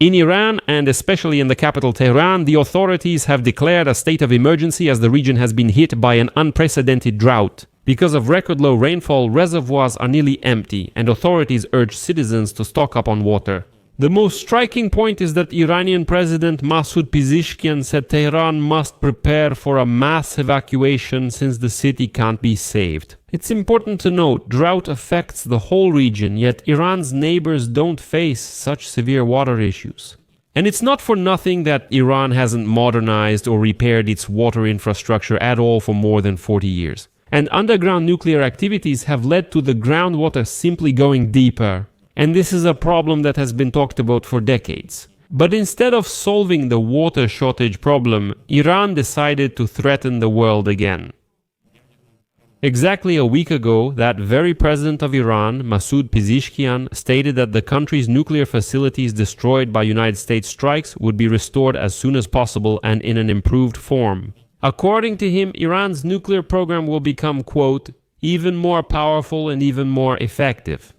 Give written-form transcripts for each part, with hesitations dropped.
In Iran, and especially in the capital Tehran, the authorities have declared a state of emergency as the region has been hit by an unprecedented drought. Because of record low rainfall, reservoirs are nearly empty, and authorities urge citizens to stock up on water. The most striking point is that Iranian President Masoud Pezeshkian said Tehran must prepare for a mass evacuation since the city can't be saved. It's important to note, drought affects the whole region, yet Iran's neighbors don't face such severe water issues. And it's not for nothing that Iran hasn't modernized or repaired its water infrastructure at all for more than 40 years. And underground nuclear activities have led to the groundwater simply going deeper. And this is a problem that has been talked about for decades. But instead of solving the water shortage problem, Iran decided to threaten the world again. Exactly a week ago, that very president of Iran, Masoud Pezeshkian, stated that the country's nuclear facilities destroyed by United States strikes would be restored as soon as possible and in an improved form. According to him, Iran's nuclear program will become, quote, even more powerful and even more effective.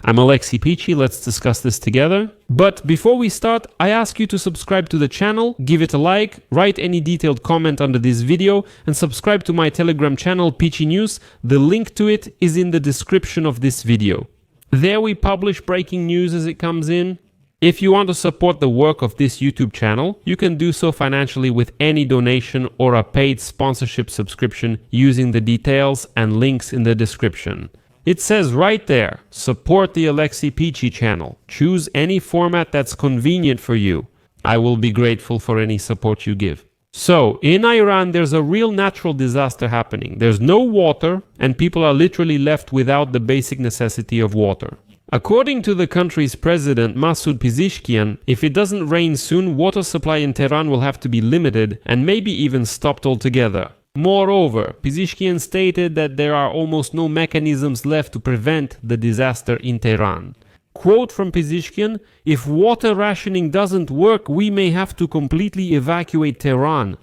I'm Alexei Peachy, let's discuss this together. But before we start, I ask you to subscribe to the channel, give it a like, write any detailed comment under this video, and subscribe to my Telegram channel Peachy News. The link to it is in the description of this video. There we publish breaking news as it comes in. If you want to support the work of this YouTube channel, you can do so financially with any donation or a paid sponsorship subscription using the details and links in the description. It says right there, support the Alexei Peachy channel. Choose any format that's convenient for you. I will be grateful for any support you give. So, in Iran, there's a real natural disaster happening. There's no water, and people are literally left without the basic necessity of water. According to the country's president, Masoud Pezeshkian, if it doesn't rain soon, water supply in Tehran will have to be limited and maybe even stopped altogether. Moreover, Pezeshkian stated that there are almost no mechanisms left to prevent the disaster in Tehran. Quote from Pezeshkian, "If water rationing doesn't work, we may have to completely evacuate Tehran."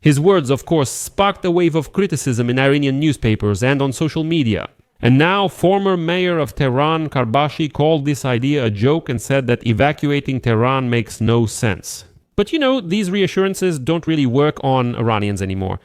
His words, of course, sparked a wave of criticism in Iranian newspapers and on social media. And now, former mayor of Tehran, Karbashi, called this idea a joke and said that evacuating Tehran makes no sense. But you know, these reassurances don't really work on Iranians anymore.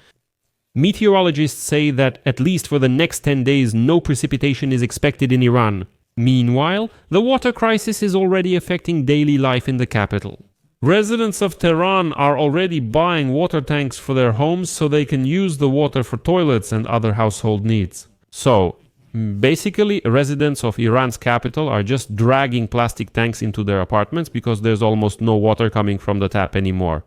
Meteorologists say that at least for the next 10 days, no precipitation is expected in Iran. Meanwhile, the water crisis is already affecting daily life in the capital. Residents of Tehran are already buying water tanks for their homes so they can use the water for toilets and other household needs. So, basically, residents of Iran's capital are just dragging plastic tanks into their apartments because there's almost no water coming from the tap anymore.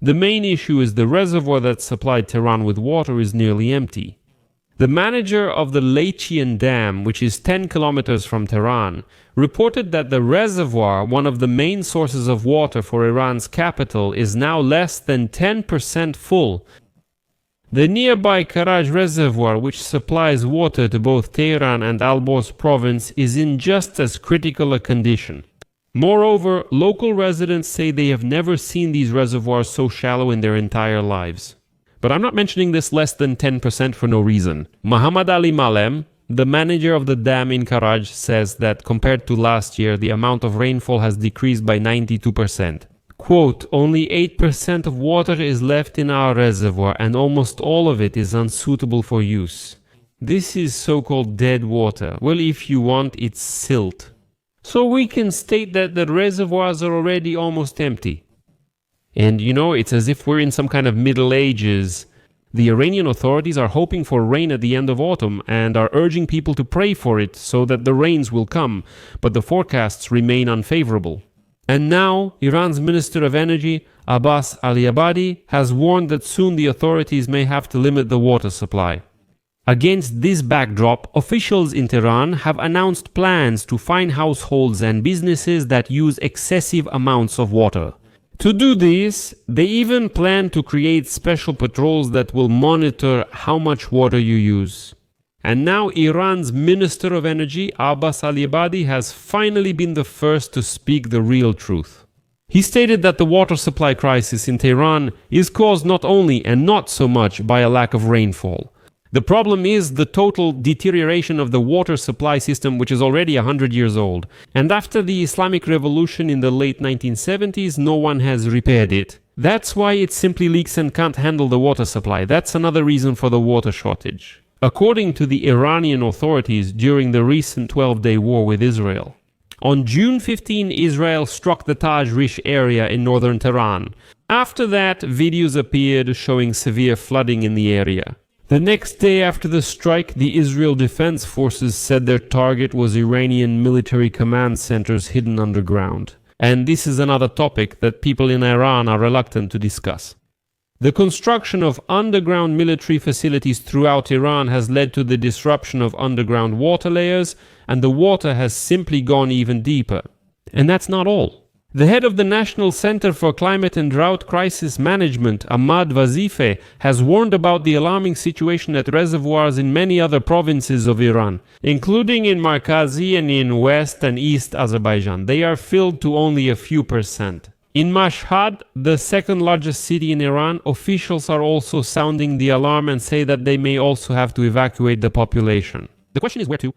The main issue is the reservoir that supplied Tehran with water is nearly empty. The manager of the Evacuation Dam, which is 10 kilometers from Tehran, reported that the reservoir, one of the main sources of water for Iran's capital, is now less than 10% full. The nearby Karaj reservoir, which supplies water to both Tehran and Alborz province, is in just as critical a condition. Moreover, local residents say they have never seen these reservoirs so shallow in their entire lives. But I'm not mentioning this less than 10% for no reason. Muhammad Ali Malem, the manager of the dam in Karaj, says that compared to last year, the amount of rainfall has decreased by 92%. Quote, only 8% of water is left in our reservoir and almost all of it is unsuitable for use. This is so-called dead water. Well, if you want, it's silt. So we can state that the reservoirs are already almost empty. And you know, it's as if we're in some kind of Middle Ages. The Iranian authorities are hoping for rain at the end of autumn and are urging people to pray for it so that the rains will come, but the forecasts remain unfavorable. And now, Iran's Minister of Energy, Abbas Ali-Abadi, has warned that soon the authorities may have to limit the water supply. Against this backdrop, officials in Tehran have announced plans to fine households and businesses that use excessive amounts of water. To do this, they even plan to create special patrols that will monitor how much water you use. And now Iran's Minister of Energy, Abbas Ali-Abadi, has finally been the first to speak the real truth. He stated that the water supply crisis in Tehran is caused not only and not so much by a lack of rainfall. The problem is the total deterioration of the water supply system, which is already 100 years old. And after the Islamic Revolution in the late 1970s, no one has repaired it. That's why it simply leaks and can't handle the water supply. That's another reason for the water shortage, according to the Iranian authorities during the recent 12-day war with Israel. On June 15, Israel struck the Taj Rish area in northern Tehran. After that, videos appeared showing severe flooding in the area. The next day after the strike, the Israel Defense Forces said their target was Iranian military command centers hidden underground. And this is another topic that people in Iran are reluctant to discuss. The construction of underground military facilities throughout Iran has led to the disruption of underground water layers, and the water has simply gone even deeper. And that's not all. The head of the National Center for Climate and Drought Crisis Management, Ahmad Vazifeh, has warned about the alarming situation at reservoirs in many other provinces of Iran, including in Markazi and in West and East Azerbaijan. They are filled to only a few percent. In Mashhad, the second largest city in Iran, officials are also sounding the alarm and say that they may also have to evacuate the population. The question is where to?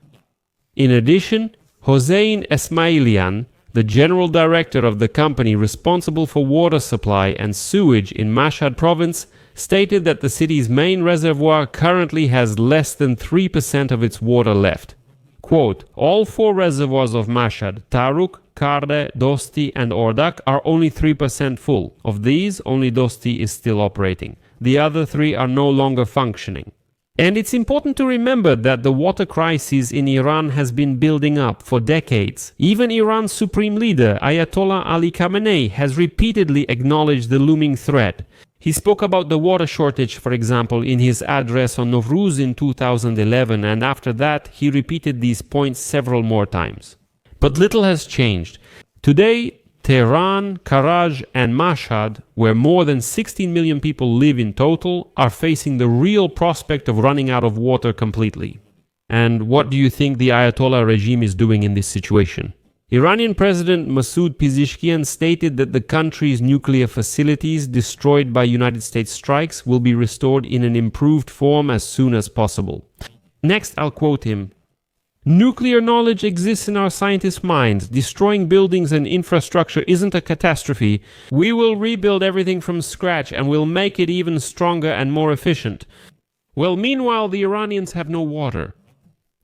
In addition, Hossein Esmailian, the general director of the company responsible for water supply and sewage in Mashhad province, stated that the city's main reservoir currently has less than 3% of its water left. Quote, all 4 reservoirs of Mashhad, Taruk, Karde, Dosti and Ordak are only 3% full. Of these, only Dosti is still operating. The other 3 are no longer functioning. And it's important to remember that the water crisis in Iran has been building up for decades. Even Iran's supreme leader, Ayatollah Ali Khamenei, has repeatedly acknowledged the looming threat. He spoke about the water shortage, for example, in his address on Nowruz in 2011, and after that, he repeated these points several more times. But little has changed. Today, Tehran, Karaj and Mashhad, where more than 16 million people live in total, are facing the real prospect of running out of water completely. And what do you think the Ayatollah regime is doing in this situation? Iranian President Masoud Pezeshkian stated that the country's nuclear facilities destroyed by United States strikes will be restored in an improved form as soon as possible. Next, I'll quote him. Nuclear knowledge exists in our scientists' minds. Destroying buildings and infrastructure isn't a catastrophe. We will rebuild everything from scratch and will make it even stronger and more efficient. Well, meanwhile, the Iranians have no water.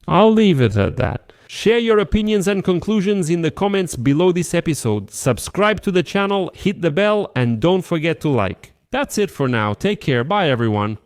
I'll leave it at that. Share your opinions and conclusions in the comments below this episode. Subscribe to the channel, hit the bell, and don't forget to like. That's it for now. Take care. Bye, everyone.